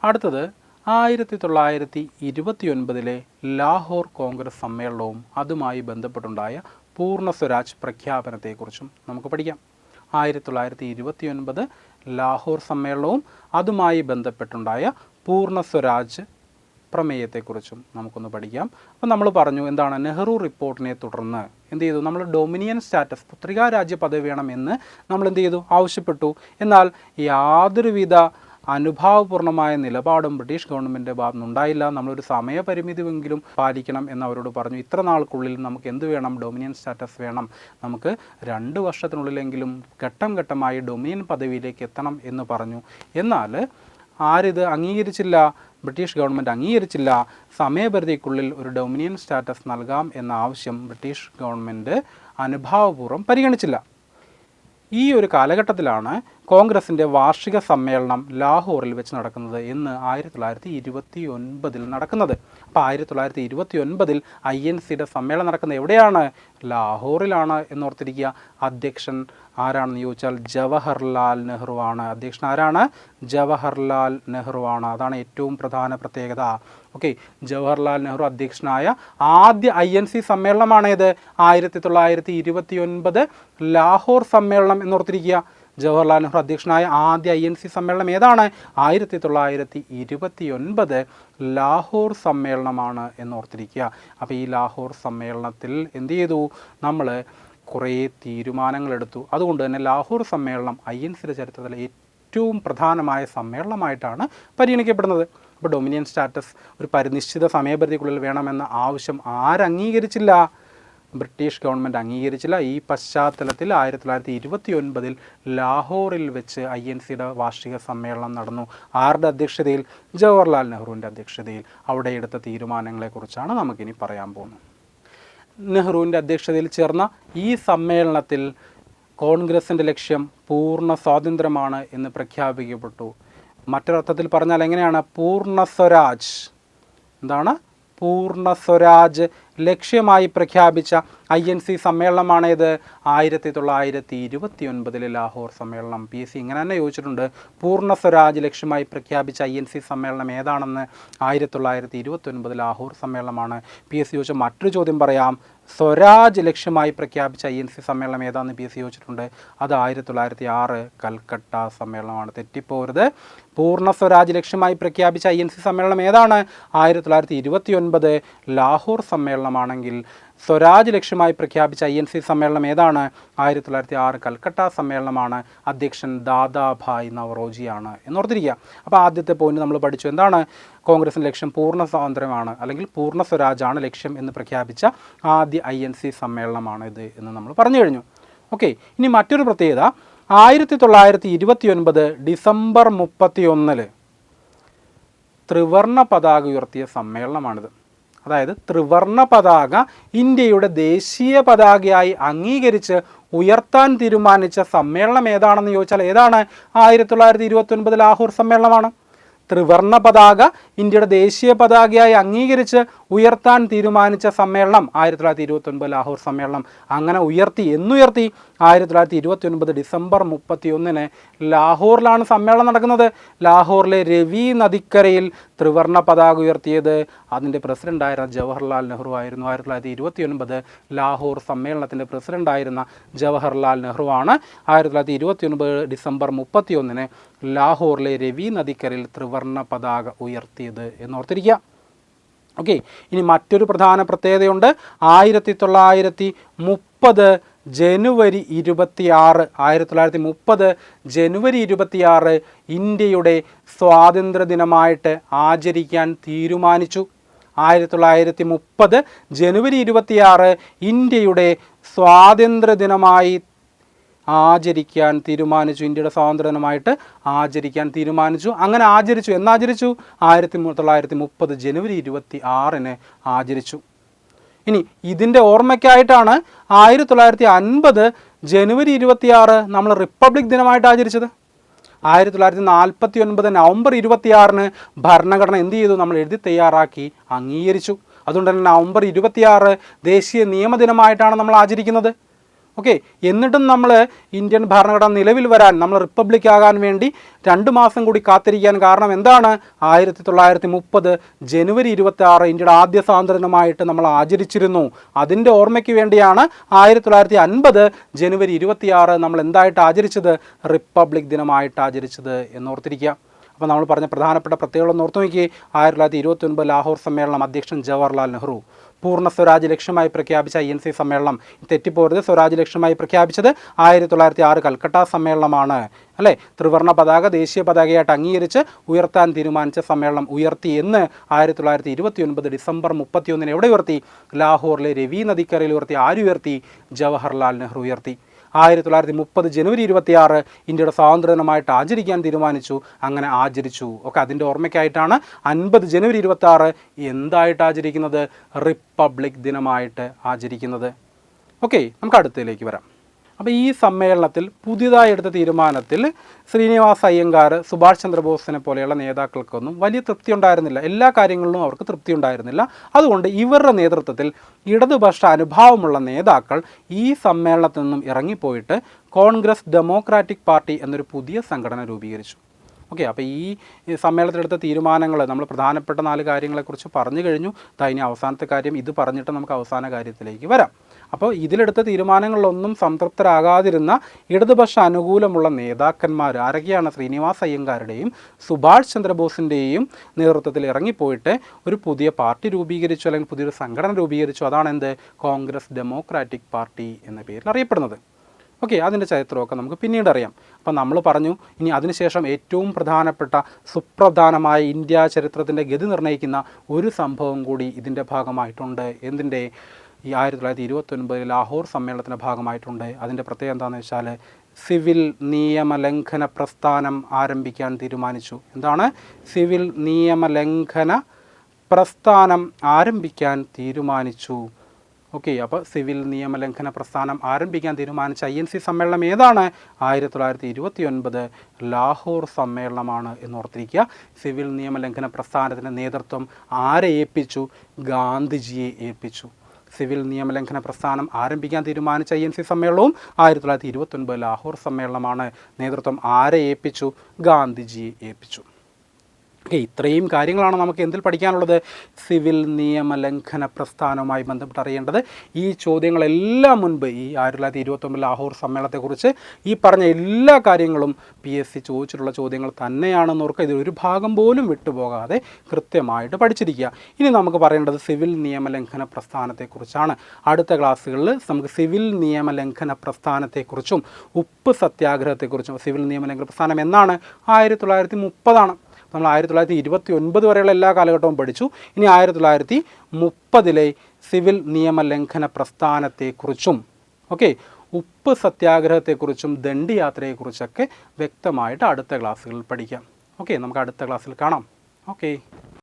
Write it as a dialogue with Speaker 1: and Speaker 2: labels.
Speaker 1: അടുത്തത് 1929 ലാഹോർ കോൺഗ്രസ് സമ്മേളനവും അതുമായി ബന്ധപ്പെട്ടുണ്ടായ പൂർണ്ണ സ്വരാജ് പ്രഖ്യാപനത്തെക്കുറിച്ചും നമുക്ക് പഠിക്കാം. 1929 ലാഹോർ സമ്മേളനവും അതുമായി ബന്ധപ്പെട്ടുണ്ടായ പൂർണ്ണ സ്വരാജ് പ്രമേയത്തെക്കുറിച്ചും നമുക്കൊന്ന് പഠിക്കാം. അപ്പോൾ നമ്മൾ പറഞ്ഞു എന്താണ്, നെഹ്റു റിപ്പോർട്ടിനെ തുടർന്ന് എന്ത് ചെയ്തു, നമ്മൾ ഡൊമിനിയൻ സ്റ്റാറ്റസ് പുത്രികാ രാജ്യ പദവി വേണമെന്ന് നമ്മൾ എന്ത് ചെയ്തു, ആവശ്യപ്പെട്ടു. എന്നാൽ യാതൊരുവിധ അനുഭാവപൂർണ്ണമായ നിലപാടും ബ്രിട്ടീഷ് ഗവൺമെൻറ്റിൻ്റെ ഭാഗത്തു നിന്നുണ്ടായില്ല. നമ്മളൊരു സമയപരിമിതിയെങ്കിലും പാലിക്കണം എന്ന് അവരോട് പറഞ്ഞു. ഇത്ര നാൾക്കുള്ളിൽ നമുക്ക് എന്ത് വേണം, ഡൊമിനിയൻ സ്റ്റാറ്റസ് വേണം, നമുക്ക് 2 വർഷത്തിനുള്ളിലെങ്കിലും ഘട്ടം ഘട്ടമായി ഡൊമിനിയൻ പദവിയിലേക്ക് എത്തണം എന്ന് പറഞ്ഞു. എന്നാൽ ആരിത് അംഗീകരിച്ചില്ല, ബ്രിട്ടീഷ് ഗവൺമെൻറ് അംഗീകരിച്ചില്ല. സമയപരിധിക്കുള്ളിൽ ഒരു ഡൊമിനിയൻ സ്റ്റാറ്റസ് നൽകാം എന്ന ആവശ്യം ബ്രിട്ടീഷ് ഗവൺമെൻറ് അനുഭാവപൂർവ്വം പരിഗണിച്ചില്ല. ഈ ഒരു കാലഘട്ടത്തിലാണ് കോൺഗ്രസിൻ്റെ വാർഷിക സമ്മേളനം ലാഹോറിൽ വെച്ച് നടക്കുന്നത് എന്ന് 1929 നടക്കുന്നത്. അപ്പോൾ 1929 INCയുടെ സമ്മേളനം നടക്കുന്നത് എവിടെയാണ്, ലാഹോറിലാണ് എന്നോർത്തിരിക്കുക. അധ്യക്ഷൻ ആരാണെന്ന് ചോദിച്ചാൽ ജവഹർലാൽ നെഹ്റു ആണ്. അധ്യക്ഷൻ ആരാണ്, ജവഹർലാൽ നെഹ്റു ആണ്. അതാണ് ഏറ്റവും പ്രധാന പ്രത്യേകത. ഓക്കെ, ജവഹർലാൽ നെഹ്റു അധ്യക്ഷനായ ആദ്യ INC സമ്മേളനമാണേത്, 1929 ലാഹോർ സമ്മേളനം എന്നോർത്തിരിക്കുക. ജവഹർലാൽ നെഹ്റു അധ്യക്ഷനായ ആദ്യ INC സമ്മേളനം ഏതാണ്, 1929 ലാഹോർ സമ്മേളനമാണ് എന്നോർത്തിരിക്കുക. അപ്പോൾ ഈ ലാഹോർ സമ്മേളനത്തിൽ എന്ത് ചെയ്തു, നമ്മൾ കുറേ തീരുമാനങ്ങളെടുത്തു. അതുകൊണ്ട് തന്നെ ലാഹോർ സമ്മേളനം INCയുടെ ചരിത്രത്തിലെ ഏറ്റവും പ്രധാനമായ സമ്മേളനമായിട്ടാണ് പരിഗണിക്കപ്പെടുന്നത്. അപ്പോൾ ഡൊമിനിയൻ സ്റ്റാറ്റസ് ഒരു നിശ്ചിത സമയപരിധിക്കുള്ളിൽ വേണമെന്ന ആവശ്യം ആരംഗീകരിച്ചില്ല, ബ്രിട്ടീഷ് ഗവൺമെൻറ് അംഗീകരിച്ചില്ല. ഈ പശ്ചാത്തലത്തിൽ 1929 ലാഹോറിൽ വെച്ച് INCയുടെ വാർഷിക സമ്മേളനം നടന്നു. ആരുടെ അധ്യക്ഷതയിൽ, ജവഹർലാൽ നെഹ്റുവിൻ്റെ അധ്യക്ഷതയിൽ. അവിടെ എടുത്ത തീരുമാനങ്ങളെക്കുറിച്ചാണ് നമുക്കിനി പറയാൻ പോകുന്നത്. നെഹ്റുവിൻ്റെ അധ്യക്ഷതയിൽ ചേർന്ന ഈ സമ്മേളനത്തിൽ കോൺഗ്രസിൻ്റെ ലക്ഷ്യം പൂർണ്ണ സ്വാതന്ത്ര്യമാണ് എന്ന് പ്രഖ്യാപിക്കപ്പെട്ടു. മറ്റൊരർത്ഥത്തിൽ പറഞ്ഞാൽ എങ്ങനെയാണ്, പൂർണ്ണ സ്വരാജ്, എന്താണ്, പൂർണ്ണ സ്വരാജ് ലക്ഷ്യമായി പ്രഖ്യാപിച്ച INC സമ്മേളനമാണേത്, 1929 ലാഹോർ സമ്മേളനം. PSC ഇങ്ങനെ തന്നെ ചോദിച്ചിട്ടുണ്ട്, പൂർണ്ണ സ്വരാജ് ലക്ഷ്യമായി പ്രഖ്യാപിച്ച INC സമ്മേളനം ഏതാണെന്ന്. 1929 ലാഹോർ സമ്മേളനമാണ്. PSC ചോദിച്ച മറ്റൊരു ചോദ്യം പറയാം, സ്വരാജ് ലക്ഷ്യമായി പ്രഖ്യാപിച്ച INC സമ്മേളനം ഏതാണെന്ന് PSC ചോദിച്ചിട്ടുണ്ട്. അത് 1906 കൽക്കട്ട സമ്മേളനമാണ്. തെറ്റിപ്പോരുത്. പൂർണ്ണ സ്വരാജ് ലക്ഷ്യമായി പ്രഖ്യാപിച്ച INC സമ്മേളനം ഏതാണ്, 1929 ലാഹോർ സമ്മേളനമാണെങ്കിൽ സ്വരാജ് ലക്ഷ്യമായി പ്രഖ്യാപിച്ച INC സമ്മേളനം ഏതാണ്, 1906 കൽക്കട്ട സമ്മേളനമാണ്. അധ്യക്ഷൻ ദാദാഭായ് നവറോജിയാണ് എന്നോർത്തിരിക്കുക. അപ്പോൾ ആദ്യത്തെ പോയിന്റ് നമ്മൾ പഠിച്ചു, എന്താണ്, കോൺഗ്രസിൻ്റെ ലക്ഷ്യം പൂർണ്ണ സ്വാതന്ത്ര്യമാണ് അല്ലെങ്കിൽ പൂർണ്ണ സ്വരാജാണ് ലക്ഷ്യം എന്ന് പ്രഖ്യാപിച്ച ആദ്യ INC സമ്മേളനമാണ് ഇത് എന്ന് നമ്മൾ പറഞ്ഞു കഴിഞ്ഞു. ഓക്കെ, ഇനി മറ്റൊരു പ്രത്യേകത, 1929 ഡിസംബർ 31 ത്രിവർണ്ണ പതാക ഉയർത്തിയ സമ്മേളനമാണിത്. അതായത് ത്രിവർണ്ണ പതാക ഇന്ത്യയുടെ ദേശീയ പതാകയായി അംഗീകരിച്ച് ഉയർത്താൻ തീരുമാനിച്ച സമ്മേളനം ഏതാണെന്ന് ചോദിച്ചാൽ ഏതാണ്, 1929 ലാഹോർ സമ്മേളനമാണ്. ത്രിവർണ്ണ പതാക ഇന്ത്യയുടെ ദേശീയ പതാകയായി അംഗീകരിച്ച് ഉയർത്താൻ തീരുമാനിച്ച സമ്മേളനം 1929 ലാഹോർ സമ്മേളനം. അങ്ങനെ ഉയർത്തി, എന്നുയർത്തി, 1929 ഡിസംബർ 31 ലാഹോറിലാണ് സമ്മേളനം നടക്കുന്നത്. ലാഹോറിലെ രവി നദിക്കരയിൽ ത്രിവർണ്ണ പതാക ഉയർത്തിയത് അതിൻ്റെ പ്രസിഡൻ്റായിരുന്ന ജവഹർലാൽ നെഹ്റു ആയിരുന്നു. 1929 ലാഹോർ സമ്മേളനത്തിൻ്റെ പ്രസിഡൻ്റായിരുന്ന ജവഹർലാൽ നെഹ്റു ആണ് 1929 ഡിസംബർ 31 ലാഹോറിലെ രവി നദിക്കരയിൽ ത്രിവർണ്ണ പതാക ഉയർത്തിയത് എന്നോർത്തിരിക്കുക. ഓക്കെ, ഇനി മറ്റൊരു പ്രധാന പ്രത്യേകതയുണ്ട്. 1930 ജനുവരി 26 1930 ജനുവരി 26 ഇന്ത്യയുടെ സ്വാതന്ത്ര്യ ദിനമായിട്ട് ആചരിക്കാൻ തീരുമാനിച്ചു. 1930 ജനുവരി 26 ഇന്ത്യയുടെ സ്വാതന്ത്ര്യ ദിനമായി ആചരിക്കാൻ തീരുമാനിച്ചു. ഇന്ത്യയുടെ സ്വാതന്ത്ര്യ ദിനമായിട്ട് ആചരിക്കാൻ തീരുമാനിച്ചു. അങ്ങനെ ആചരിച്ചു. എന്നാചരിച്ചു? 1930 ജനുവരി 26 ആചരിച്ചു. ഇനി ഇതിൻ്റെ ഓർമ്മയ്ക്കായിട്ടാണ് 1950 ജനുവരി 26 നമ്മൾ റിപ്പബ്ലിക് ദിനമായിട്ട് ആചരിച്ചത്. 1949 നവംബർ 26 ഭരണഘടന എന്ത് ചെയ്തു? നമ്മൾ എഴുതി തയ്യാറാക്കി അംഗീകരിച്ചു. അതുകൊണ്ട് തന്നെ നവംബർ 26 ദേശീയ നിയമദിനമായിട്ടാണ് നമ്മൾ ആചരിക്കുന്നത്. ഓക്കെ, എന്നിട്ടും നമ്മൾ ഇന്ത്യൻ ഭരണഘടന നിലവിൽ വരാൻ, നമ്മൾ റിപ്പബ്ലിക് ആകാൻ വേണ്ടി 2 മാസം കൂടി കാത്തിരിക്കാൻ കാരണം എന്താണ്? 1930 ജനുവരി 26 ഇന്ത്യയുടെ ആദ്യ സ്വാതന്ത്ര്യദിനമായിട്ട് നമ്മൾ ആചരിച്ചിരുന്നു. അതിൻ്റെ ഓർമ്മയ്ക്ക് വേണ്ടിയാണ് 1950 ജനുവരി 26 നമ്മൾ എന്തായിട്ട് ആചരിച്ചത്? റിപ്പബ്ലിക് ദിനമായിട്ട് ആചരിച്ചത് എന്നോർത്തിരിക്കുക. അപ്പോൾ നമ്മൾ പറഞ്ഞ പ്രധാനപ്പെട്ട പ്രത്യേകത ഓർത്ത് നോക്കി. 1929 ലാഹോർ സമ്മേളനം, അധ്യക്ഷൻ ജവഹർലാൽ നെഹ്റു. പൂർണ്ണ സ്വരാജ് ലക്ഷ്യമായി പ്രഖ്യാപിച്ച INC സമ്മേളനം, തെറ്റിപ്പോരുത്, സ്വരാജ് ലക്ഷ്യമായി പ്രഖ്യാപിച്ചത് 1906 കൽക്കട്ട സമ്മേളനമാണ് അല്ലേ. ത്രിവർണ്ണ പതാക ദേശീയ പതാകയായിട്ട് അംഗീകരിച്ച് ഉയർത്താൻ തീരുമാനിച്ച സമ്മേളനം ഉയർത്തി എന്ന് 1929 ഡിസംബർ 31 എവിടെ ഉയർത്തി? ലാഹോറിലെ രവി നദിക്കരയിൽ ഉയർത്തി. ആരുയർത്തി? ജവഹർലാൽ നെഹ്റു ഉയർത്തി. 1930 ജനുവരി 26 ഇന്ത്യയുടെ സ്വാതന്ത്ര്യദിനമായിട്ട് ആചരിക്കാൻ തീരുമാനിച്ചു. അങ്ങനെ ആചരിച്ചു. ഓക്കെ, അതിൻ്റെ ഓർമ്മയ്ക്കായിട്ടാണ് 50 ജനുവരി 26 എന്തായിട്ട് ആചരിക്കുന്നത്? റിപ്പബ്ലിക് ദിനമായിട്ട് ആചരിക്കുന്നത്. ഓക്കെ, നമുക്ക് അടുത്തതിലേക്ക് വരാം. അപ്പോൾ ഈ സമ്മേളനത്തിൽ പുതിയതായി എടുത്ത തീരുമാനത്തിൽ ശ്രീനിവാസ അയ്യങ്കാർ, സുഭാഷ് ചന്ദ്രബോസിനെ പോലെയുള്ള നേതാക്കൾക്കൊന്നും വലിയ തൃപ്തി ഉണ്ടായിരുന്നില്ല. എല്ലാ കാര്യങ്ങളിലും അവർക്ക് തൃപ്തി ഉണ്ടായിരുന്നില്ല. അതുകൊണ്ട് ഇവരുടെ നേതൃത്വത്തിൽ ഇടതുപക്ഷ അനുഭാവമുള്ള നേതാക്കൾ ഈ സമ്മേളനത്തിൽ നിന്നും ഇറങ്ങിപ്പോയിട്ട് കോൺഗ്രസ് ഡെമോക്രാറ്റിക് പാർട്ടി എന്നൊരു പുതിയ സംഘടന രൂപീകരിച്ചു. ഓക്കെ, അപ്പോൾ ഈ സമ്മേളനത്തിലെടുത്ത തീരുമാനങ്ങൾ നമ്മൾ പ്രധാനപ്പെട്ട 4 കാര്യങ്ങളെക്കുറിച്ച് പറഞ്ഞു കഴിഞ്ഞു. ഇനി അവസാനത്തെ കാര്യം ഇത് പറഞ്ഞിട്ട് നമുക്ക് അവസാന കാര്യത്തിലേക്ക് വരാം. അപ്പോൾ ഇതിലെടുത്ത തീരുമാനങ്ങളിലൊന്നും സംതൃപ്തരാകാതിരുന്ന ഇടതുപക്ഷ അനുകൂലമുള്ള നേതാക്കന്മാർ ആരൊക്കെയാണ്? ശ്രീനിവാസ അയ്യങ്കാരുടെയും സുഭാഷ് ചന്ദ്രബോസിൻ്റെയും നേതൃത്വത്തിൽ ഇറങ്ങിപ്പോയിട്ട് ഒരു പുതിയ പാർട്ടി രൂപീകരിച്ചു, അല്ലെങ്കിൽ പുതിയൊരു സംഘടന രൂപീകരിച്ചു. അതാണ് എന്ത്? കോൺഗ്രസ് ഡെമോക്രാറ്റിക് പാർട്ടി എന്ന പേരിൽ അറിയപ്പെടുന്നത്. ഓക്കെ, അതിൻ്റെ ചരിത്രമൊക്കെ നമുക്ക് പിന്നീട് അറിയാം. അപ്പം നമ്മൾ പറഞ്ഞു ഇനി അതിനുശേഷം ഏറ്റവും പ്രധാനപ്പെട്ട സുപ്രധാനമായ ഇന്ത്യ ചരിത്രത്തിൻ്റെ ഗതി നിർണ്ണയിക്കുന്ന ഒരു സംഭവം കൂടി ഇതിൻ്റെ ഭാഗമായിട്ടുണ്ട്. എന്തിൻ്റെ? ഈ 1929 ലാഹോർ സമ്മേളനത്തിൻ്റെ ഭാഗമായിട്ടുണ്ട്. അതിൻ്റെ പ്രത്യേകത എന്താണെന്ന് വെച്ചാൽ സിവിൽ നിയമലംഘന പ്രസ്ഥാനം ആരംഭിക്കാൻ തീരുമാനിച്ചു. എന്താണ്? സിവിൽ നിയമലംഘന പ്രസ്ഥാനം ആരംഭിക്കാൻ തീരുമാനിച്ചു. ഓക്കെ, അപ്പോൾ സിവിൽ നിയമലംഘന പ്രസ്ഥാനം ആരംഭിക്കാൻ തീരുമാനിച്ച INC സമ്മേളനം ഏതാണ്? 1929 ലാഹോർ സമ്മേളനമാണ് എന്നോർത്തിരിക്കുക. സിവിൽ നിയമലംഘന പ്രസ്ഥാനത്തിൻ്റെ നേതൃത്വം ആരെ ഏൽപ്പിച്ചു? ഗാന്ധിജിയെ ഏൽപ്പിച്ചു. സിവിൽ നിയമലംഘന പ്രസ്ഥാനം ആരംഭിക്കാൻ തീരുമാനിച്ച INC സമ്മേളനവും 1929 ലാഹോർ സമ്മേളനമാണ്. നേതൃത്വം ആരെ ഏൽപ്പിച്ചു? ഗാന്ധിജിയെ ഏൽപ്പിച്ചു. ഓക്കെ, ഇത്രയും കാര്യങ്ങളാണ് നമുക്ക് എന്തിൽ പഠിക്കാനുള്ളത്? സിവിൽ നിയമലംഘന പ്രസ്ഥാനവുമായി ബന്ധപ്പെട്ട് അറിയേണ്ടത്. ഈ ചോദ്യങ്ങളെല്ലാം മുൻപ് ഈ 1929 ലാഹോർ സമ്മേളനത്തെക്കുറിച്ച് ഈ പറഞ്ഞ എല്ലാ കാര്യങ്ങളും PSC ചോദിച്ചിട്ടുള്ള ചോദ്യങ്ങൾ തന്നെയാണെന്ന് ഓർക്കുക. ഇതിലൊരു ഭാഗം പോലും വിട്ടുപോകാതെ കൃത്യമായിട്ട് പഠിച്ചിരിക്കുക. ഇനി നമുക്ക് പറയേണ്ടത് സിവിൽ നിയമലംഘന പ്രസ്ഥാനത്തെക്കുറിച്ചാണ്. അടുത്ത ക്ലാസ്സുകളിൽ നമുക്ക് സിവിൽ നിയമലംഘന പ്രസ്ഥാനത്തെക്കുറിച്ചും ഉപ്പ് സത്യാഗ്രഹത്തെക്കുറിച്ചും. സിവിൽ നിയമലംഘന പ്രസ്ഥാനം എന്നാണ്? 1930. നമ്മൾ 1929 വരെയുള്ള എല്ലാ കാലഘട്ടവും പഠിച്ചു. ഇനി 1930 സിവിൽ നിയമലംഘന പ്രസ്ഥാനത്തെക്കുറിച്ചും ഓക്കെ ഉപ്പ് സത്യാഗ്രഹത്തെക്കുറിച്ചും ദണ്ഡി യാത്രയെക്കുറിച്ചൊക്കെ വ്യക്തമായിട്ട് അടുത്ത ക്ലാസ്സുകളിൽ പഠിക്കാം. ഓക്കെ, നമുക്ക് അടുത്ത ക്ലാസ്സിൽ കാണാം. ഓക്കെ.